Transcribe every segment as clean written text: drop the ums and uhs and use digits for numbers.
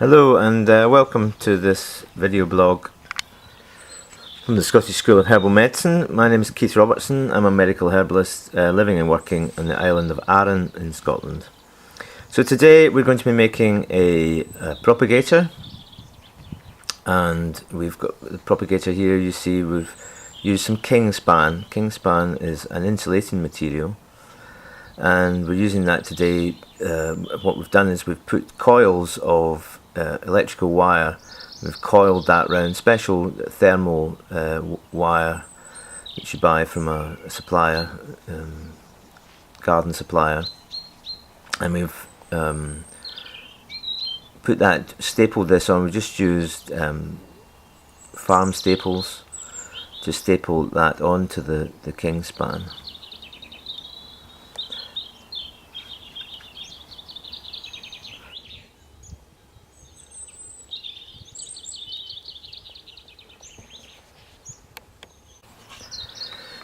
Hello and welcome to this video blog from the Scottish School of Herbal Medicine. My name is Keith Robertson. I'm a medical herbalist living and working on the island of Arran in Scotland. So today we're going to be making a propagator, and we've got the propagator here. You see we've used some kingspan. Kingspan is an insulating material, and we're using that today. What we've done is we've put coils of electrical wire. We've coiled that round special thermal wire that you buy from a supplier, garden supplier, and we've stapled this on. We just used farm staples to staple that onto the kingspan.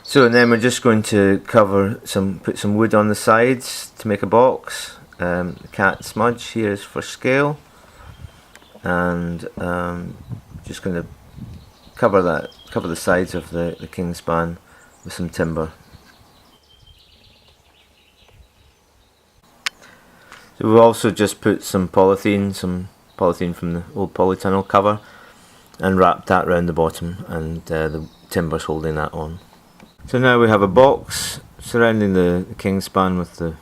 So and then we're just going to put some wood on the sides to make a box. The cat smudge here is for scale, and just going to cover the sides of the kingspan with some timber. So we've also just put some polythene from the old polytunnel cover, and wrapped that round the bottom, and the timber's holding that on. So now we have a box surrounding the kingspan with the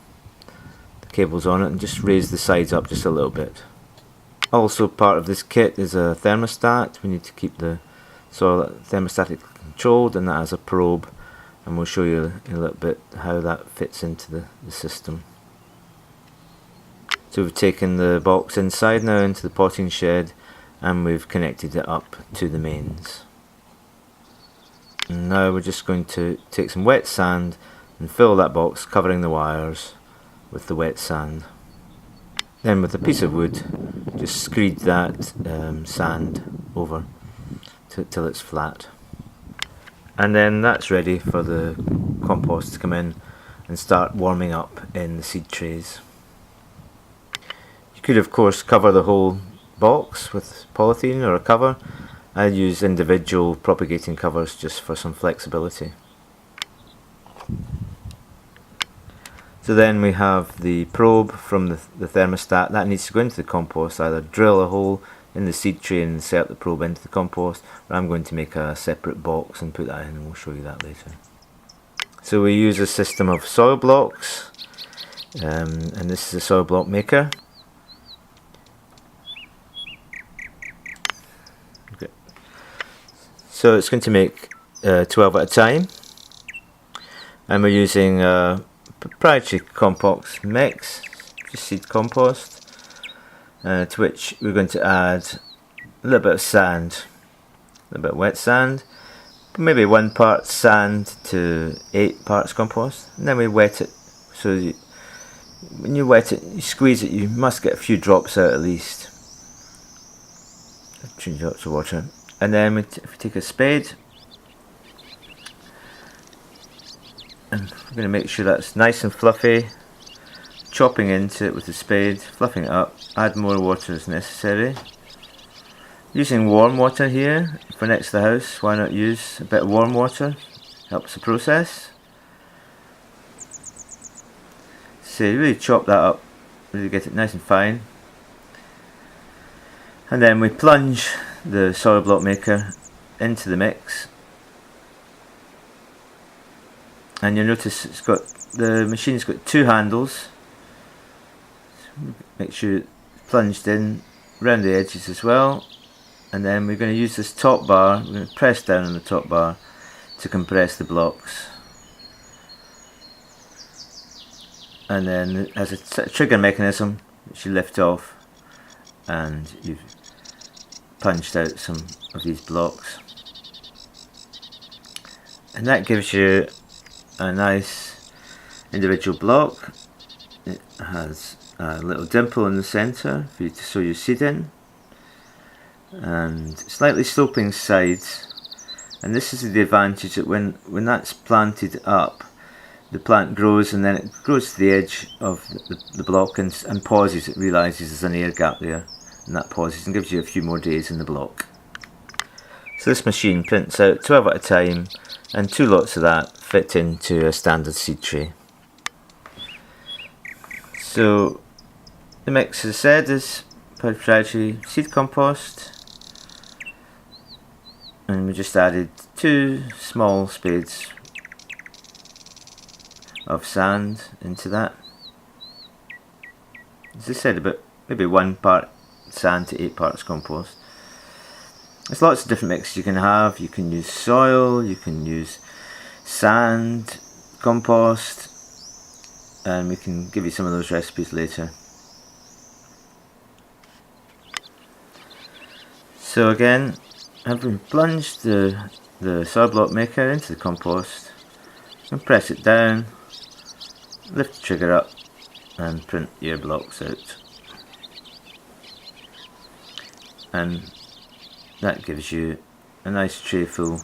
cables on it, and just raise the sides up just a little bit. Also part of this kit is a thermostat. We need to keep the soil thermostatically controlled, and that has a probe, and we'll show you in a little bit how that fits into the system. So we've taken the box inside now into the potting shed, and we've connected it up to the mains. And now we're just going to take some wet sand and fill that box, covering the wires with the wet sand. Then with a piece of wood, just screed that sand over till it's flat. And then that's ready for the compost to come in and start warming up in the seed trays. You could of course cover the whole box with polythene or a cover. I use individual propagating covers just for some flexibility. So then we have the probe from the thermostat. That needs to go into the compost. Either drill a hole in the seed tray and insert the probe into the compost, or I'm going to make a separate box and put that in, and we'll show you that later. So we use a system of soil blocks, and this is a soil block maker. So it's going to make 12 at a time, and we're using a proprietary compost mix, just seed compost, to which we're going to add a little bit of sand, a little bit of wet sand, maybe 1 part sand to 8 parts compost, and then we wet it. So when you wet it, you squeeze it, you must get a few drops out at least, a few drops of water. And then if we take a spade, and we're going to make sure that's nice and fluffy, chopping into it with the spade, fluffing it up, add more water as necessary. Using warm water here for next to the house, why not use a bit of warm water, helps the process. So you really chop that up, really get it nice and fine. And then we plunge the soil block maker into the mix, and you'll notice the machine's got 2 handles. Make sure it's plunged in around the edges as well, and then we're going to use this top bar. We're going to press down on the top bar to compress the blocks, and then as a trigger mechanism which you lift off, and you've punched out some of these blocks, and that gives you a nice individual block. It has a little dimple in the centre for you to sow your seed in, and slightly sloping sides, and this is the advantage that when that's planted up, the plant grows, and then it grows to the edge of the block and pauses. It realises there's an air gap there, and that pauses and gives you a few more days in the block. So this machine prints out 12 at a time, and 2 lots of that fit into a standard seed tray. So the mix, as I said, is proprietary seed compost, and we just added 2 small spades of sand into that. As I said, about maybe 1 part sand to 8 parts compost. There's lots of different mixes you can have. You can use soil, you can use sand, compost, and we can give you some of those recipes later. So again, having plunged the soil block maker into the compost, and press it down, lift the trigger up, and print your blocks out. And that gives you a nice tray full,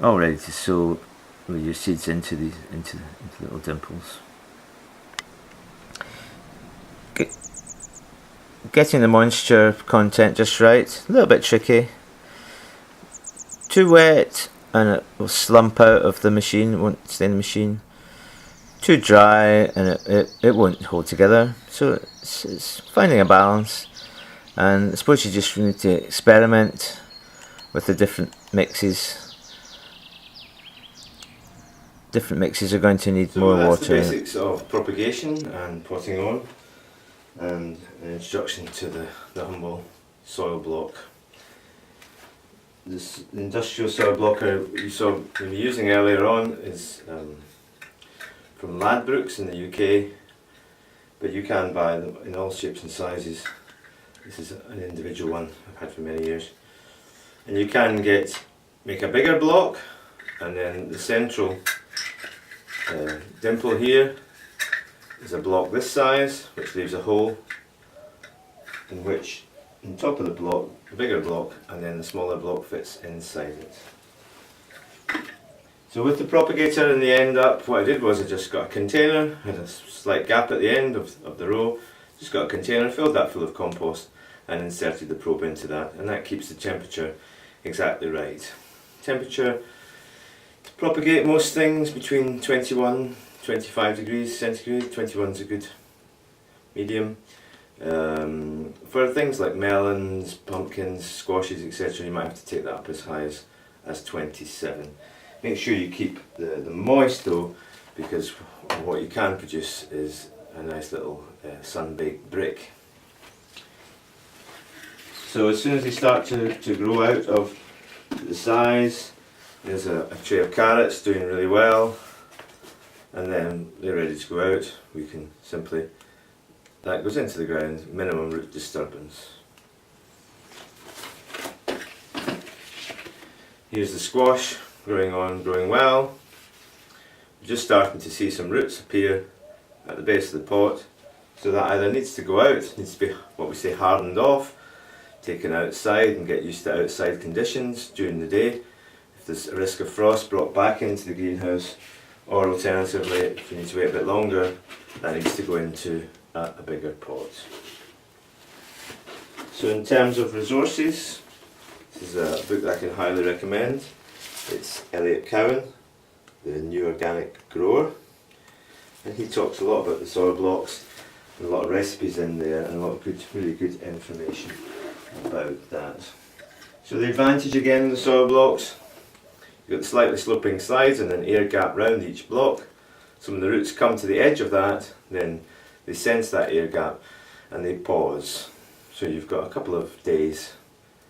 all ready to sow with your seeds into the little dimples. Getting the moisture content just right, a little bit tricky. Too wet and it will slump out of the machine, it won't stay in the machine. Too dry and it won't hold together. So it's finding a balance. And I suppose you just need to experiment with the different mixes. Different mixes are going to need more water. So that's the basics of propagation and potting on, and an introduction to the humble soil block. This industrial soil blocker you saw me using earlier on is from Ladbrokes in the UK, but you can buy them in all shapes and sizes. This is an individual one I've had for many years. And you can make a bigger block, and then the central dimple here is a block this size, which leaves a hole in which, on top of the block, the bigger block, and then the smaller block fits inside it. So with the propagator in the end up, what I did was I just got a container, had a slight gap at the end of the row, just got a container, filled that full of compost, and inserted the probe into that, and that keeps the temperature exactly right. Temperature to propagate most things between 21 25 degrees centigrade. 21 is a good medium. For things like melons, pumpkins, squashes, etc., you might have to take that up as high as 27. Make sure you keep the moist though, because what you can produce is a nice little sun-baked brick. So as soon as they start to grow out of the size, there's a tray of carrots doing really well, and then they're ready to go out. We can simply, that goes into the ground, minimum root disturbance. Here's the squash, growing on, growing well. We're just starting to see some roots appear at the base of the pot, so that either needs to go out, needs to be what we say hardened off, taken outside and get used to outside conditions during the day. If there's a risk of frost, brought back into the greenhouse, or alternatively, if you need to wait a bit longer, that needs to go into a bigger pot. So in terms of resources, this is a book that I can highly recommend. It's Elliot Cowan, The New Organic Grower, and he talks a lot about the soil blocks, and a lot of recipes in there, and a lot of good, really good information about that. So the advantage again in the soil blocks, you've got the slightly sloping sides and an air gap round each block. So when the roots come to the edge of that, then they sense that air gap and they pause. So you've got a couple of days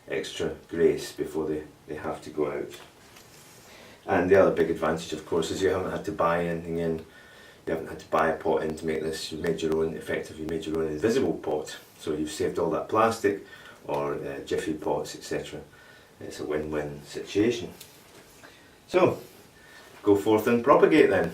extra grace before they have to go out. And the other big advantage, of course, is you haven't had to buy anything in. You haven't had to buy a pot in to make this. You've made your own, effectively made your own invisible pot. So you've saved all that plastic or jiffy pots, etc. It's a win-win situation. So, go forth and propagate then.